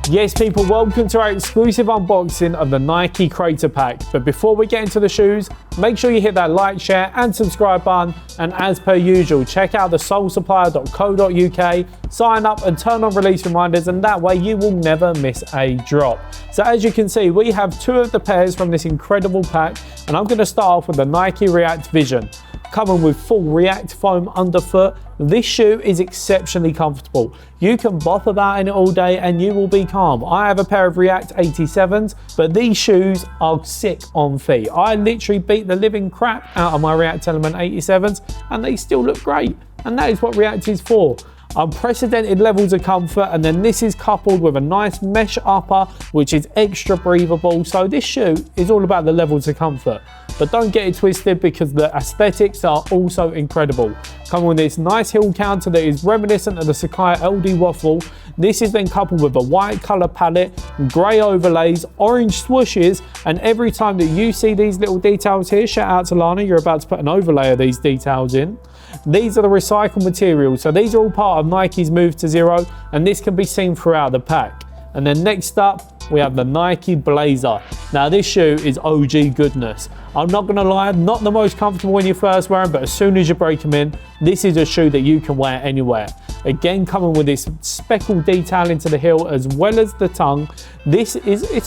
Yes people, welcome to our exclusive unboxing of the Nike Creator Pack. But before we get into the shoes, make sure you hit that like, share and subscribe button. And as per usual, check out thesolesupplier.co.uk, sign up and turn on release reminders, and that way you will never miss a drop. So as you can see, we have two of the pairs from this incredible pack, and I'm going to start off with the Nike React Vision. Coming with full React foam underfoot, this shoe is exceptionally comfortable. You can bop about in it all day and you will be calm. I have a pair of React 87s, but these shoes are sick on feet. I literally beat the living crap out of my React Element 87s and they still look great. And that is what React is for. Unprecedented levels of comfort, and then this is coupled with a nice mesh upper which is extra breathable. So this shoe is all about the levels of comfort, but don't get it twisted because the aesthetics are also incredible. Coming with this nice heel counter that is reminiscent of the Sacai LD waffle. This is then coupled with a white color palette, grey overlays, orange swooshes, and every time that you see these little details here, shout out to Lana, you're about to put an overlay of these details in. These are the recycled materials, so these are all part of Nike's move to zero, and this can be seen throughout the pack. And then next up, we have the Nike Blazer. Now this shoe is OG goodness. I'm not gonna lie, not the most comfortable when you first wear them, but as soon as you break them in, this is a shoe that you can wear anywhere. Again, coming with this speckled detail into the heel as well as the tongue. It's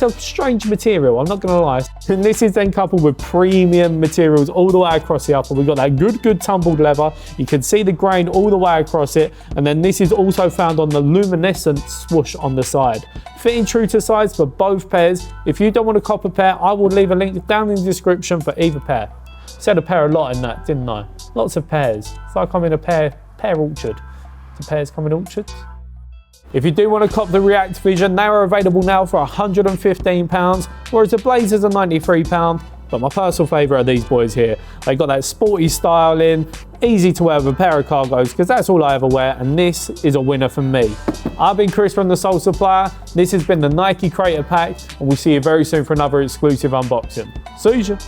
a strange material, I'm not gonna lie. And this is then coupled with premium materials all the way across the upper. We've got that good tumbled leather. You can see the grain all the way across it. And then this is also found on the luminescent swoosh on the side. Fitting true to size for both pairs. If you don't want to cop a pair, I will leave a link down in the description for either pair. Said a pair a lot in that, didn't I? Lots of pairs. It's like I'm in a pair orchard. The pairs come in orchards. If you do want to cop the React Vision, they are available now for £115, whereas the Blazers are £93. But my personal favourite are these boys here. They got that sporty style in, easy to wear with a pair of cargos, because that's all I ever wear, and this is a winner for me. I've been Chris from The Sole Supplier. This has been the Nike Creator Pack, and we'll see you very soon for another exclusive unboxing. See ya.